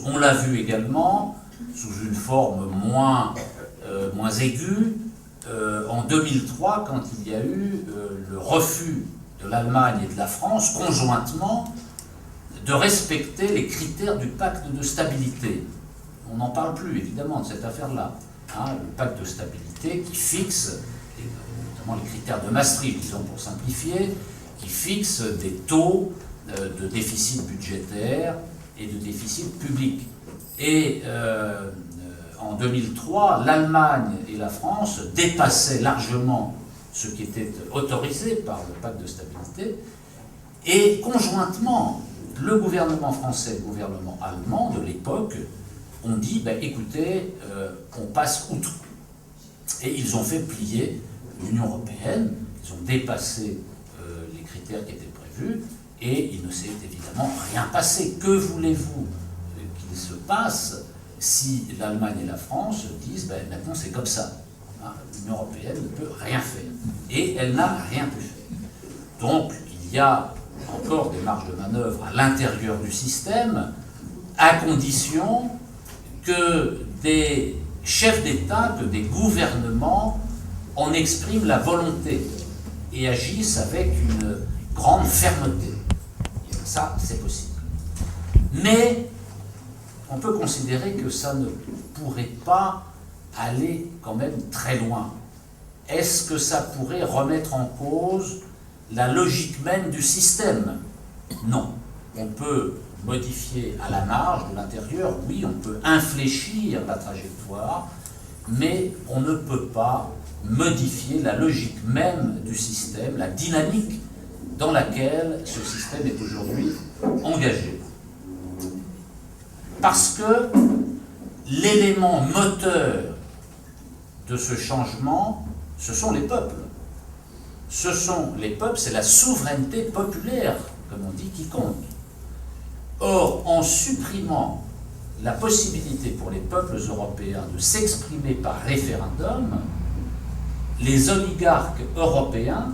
On l'a vu également, sous une forme moins aiguë, en 2003, quand il y a eu le refus de l'Allemagne et de la France, conjointement, de respecter les critères du pacte de stabilité. On n'en parle plus, évidemment, de cette affaire-là. Hein, le pacte de stabilité qui fixe, notamment les critères de Maastricht, disons pour simplifier, qui fixe des taux de déficit budgétaire et de déficit public. Et en 2003, l'Allemagne et la France dépassaient largement ce qui était autorisé par le pacte de stabilité, et conjointement, le gouvernement français et le gouvernement allemand de l'époque ont dit, ben, écoutez, on passe outre. Et ils ont fait plier l'Union européenne, ils ont dépassé les critères qui étaient prévus, et il ne s'est évidemment rien passé. Que voulez-vous qu'il se passe si l'Allemagne et la France disent, ben, maintenant c'est comme ça. Hein, l'Union européenne ne peut rien faire. Et elle n'a rien pu faire. Donc, il y a encore des marges de manœuvre à l'intérieur du système, à condition que des chefs d'État, que des gouvernements en expriment la volonté et agissent avec une grande fermeté. Et ça, c'est possible. Mais on peut considérer que ça ne pourrait pas aller quand même très loin. Est-ce que ça pourrait remettre en cause la logique même du système? Non. On peut modifier à la marge de l'intérieur, oui, on peut infléchir la trajectoire, mais on ne peut pas modifier la logique même du système, la dynamique dans laquelle ce système est aujourd'hui engagé. Parce que l'élément moteur de ce changement, ce sont les peuples. Ce sont les peuples, c'est la souveraineté populaire, comme on dit, qui compte. Or, en supprimant la possibilité pour les peuples européens de s'exprimer par référendum, les oligarques européens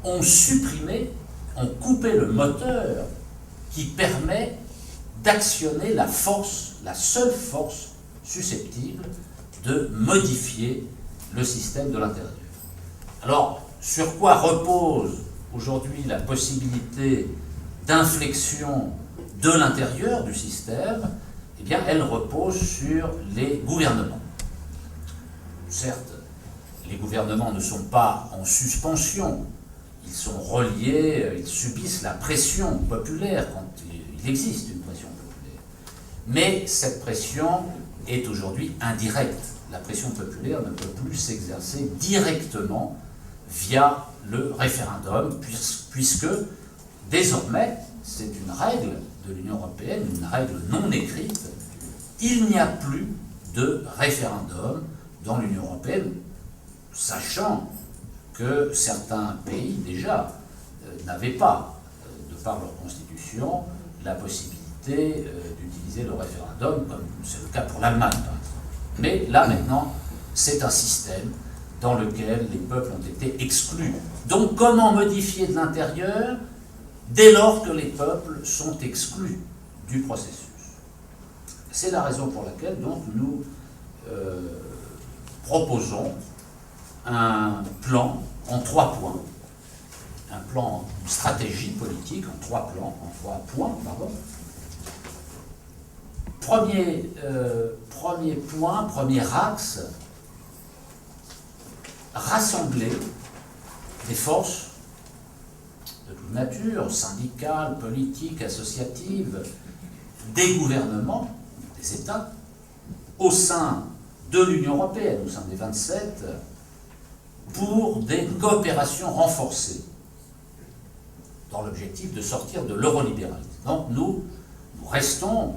ont supprimé, ont coupé le moteur qui permet d'actionner la force, la seule force susceptible de modifier le système de l'intérieur. Alors, sur quoi repose aujourd'hui la possibilité d'inflexion de l'intérieur du système? Eh bien, elle repose sur les gouvernements. Certes, les gouvernements ne sont pas en suspension, ils sont reliés, ils subissent la pression populaire quand il existe une pression populaire. Mais cette pression est aujourd'hui indirecte. La pression populaire ne peut plus s'exercer directement via le référendum, puisque désormais, c'est une règle de l'Union européenne, une règle non écrite, il n'y a plus de référendum dans l'Union européenne, sachant que certains pays déjà n'avaient pas, de par leur constitution, la possibilité d'utiliser le référendum, comme c'est le cas pour l'Allemagne, par exemple. Mais là, maintenant, c'est un système dans lequel les peuples ont été exclus. Donc, comment modifier de l'intérieur dès lors que les peuples sont exclus du processus? C'est la raison pour laquelle, donc, nous proposons un plan en 3 points, un plan, une stratégie politique en 3 points, pardon. Premier point, premier axe, rassembler des forces de toute nature, syndicales, politiques, associatives, des gouvernements, des États, au sein de l'Union européenne, au sein des 27, pour des coopérations renforcées, dans l'objectif de sortir de l'eurolibéralisme. Donc nous restons,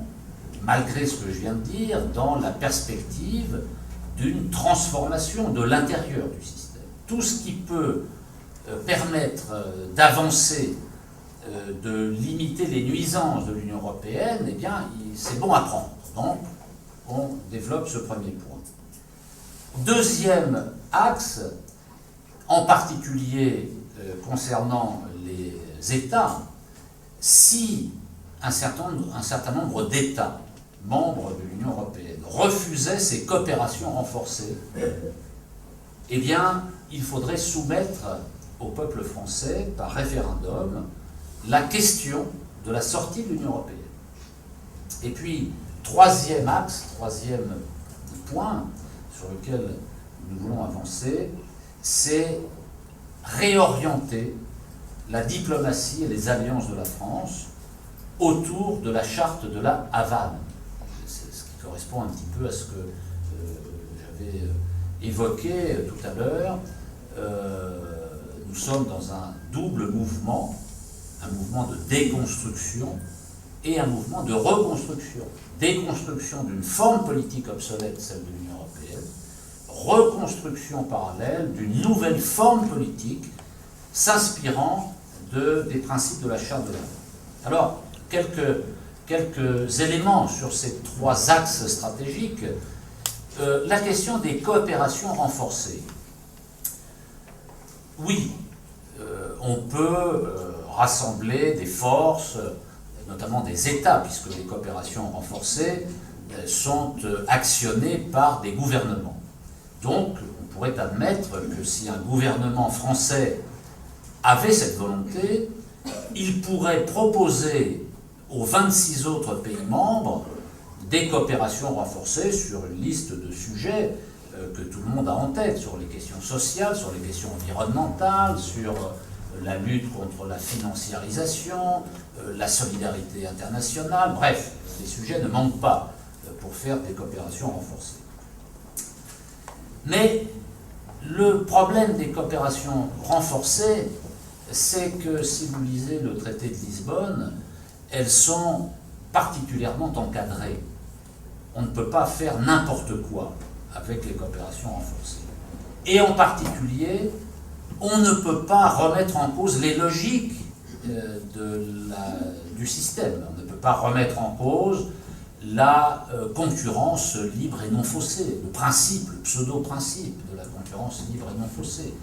malgré ce que je viens de dire, dans la perspective d'une transformation de l'intérieur du système. Tout ce qui peut permettre d'avancer, de limiter les nuisances de l'Union européenne, eh bien, c'est bon à prendre. Donc, on développe ce premier point. Deuxième axe, en particulier concernant les États, si un certain nombre d'États membres de l'Union européenne refusaient ces coopérations renforcées, eh bien, il faudrait soumettre au peuple français, par référendum, la question de la sortie de l'Union européenne. Et puis, troisième axe, troisième point sur lequel nous voulons avancer, c'est réorienter la diplomatie et les alliances de la France autour de la charte de la Havane. C'est ce qui correspond un petit peu à ce que j'avais évoqué tout à l'heure. Nous sommes dans un double mouvement, un mouvement de déconstruction et un mouvement de reconstruction. Déconstruction d'une forme politique obsolète, celle de l'Union européenne, reconstruction parallèle d'une nouvelle forme politique s'inspirant des principes de la charte de la Havane. Alors, quelques éléments sur ces trois axes stratégiques. La question des coopérations renforcées. Oui, on peut rassembler des forces, notamment des États, puisque les coopérations renforcées sont actionnées par des gouvernements. Donc, on pourrait admettre que si un gouvernement français avait cette volonté, il pourrait proposer aux 26 autres pays membres des coopérations renforcées sur une liste de sujets que tout le monde a en tête, sur les questions sociales, sur les questions environnementales, sur la lutte contre la financiarisation, la solidarité internationale, bref, les sujets ne manquent pas pour faire des coopérations renforcées. Mais le problème des coopérations renforcées, c'est que si vous lisez le traité de Lisbonne, elles sont particulièrement encadrées. On ne peut pas faire n'importe quoi avec les coopérations renforcées. Et en particulier, on ne peut pas remettre en cause les logiques du système. On ne peut pas remettre en cause la concurrence libre et non faussée, le principe, le pseudo-principe de la concurrence libre et non faussée.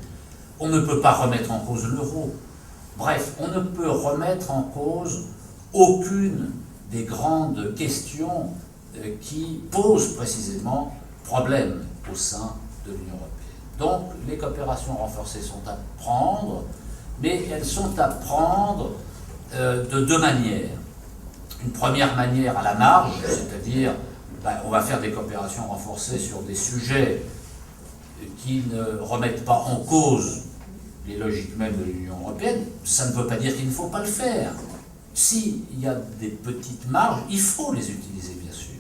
On ne peut pas remettre en cause l'euro. Bref, on ne peut remettre en cause aucune des grandes questions qui posent précisément problème au sein de l'Union européenne. Donc, les coopérations renforcées sont à prendre, mais elles sont à prendre de deux manières. Une première manière à la marge, c'est-à-dire on va faire des coopérations renforcées sur des sujets qui ne remettent pas en cause les logiques mêmes de l'Union européenne. Ça ne veut pas dire qu'il ne faut pas le faire. S'il y a des petites marges, il faut les utiliser, bien sûr.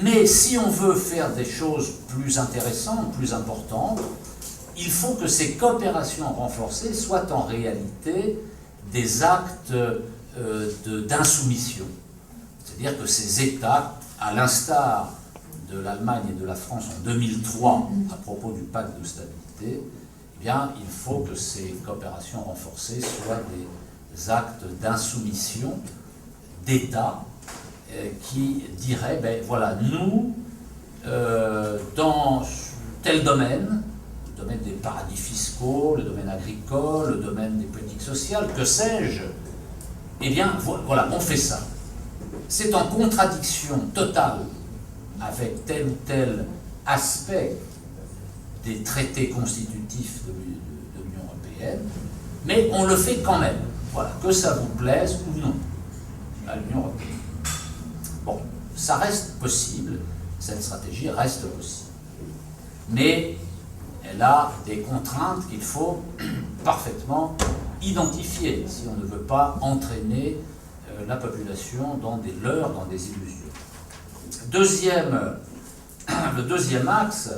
Mais si on veut faire des choses plus intéressantes, plus importantes, il faut que ces coopérations renforcées soient en réalité des actes d'insoumission. C'est-à-dire que ces États, à l'instar de l'Allemagne et de la France en 2003, à propos du pacte de stabilité, eh bien, il faut que ces coopérations renforcées soient des actes d'insoumission d'États qui diraient, ben voilà, nous, dans tel domaine, le domaine des paradis fiscaux, le domaine agricole, le domaine des politiques sociales, que sais-je, eh bien, voilà, on fait ça. C'est en contradiction totale avec tel ou tel aspect des traités constitutifs de l'Union européenne, mais on le fait quand même. Voilà, que ça vous plaise ou non, à l'Union européenne. Bon, ça reste possible, cette stratégie reste possible. Mais elle a des contraintes qu'il faut parfaitement identifier si on ne veut pas entraîner la population dans des leurres, dans des illusions. Le deuxième axe,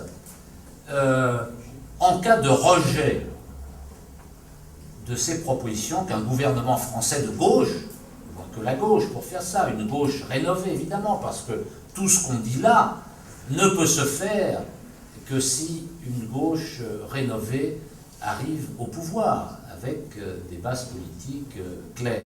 en cas de rejet de ces propositions qu'un gouvernement français de gauche, que la gauche pour faire ça, une gauche rénovée évidemment, parce que tout ce qu'on dit là ne peut se faire que si une gauche rénovée arrive au pouvoir avec des bases politiques claires.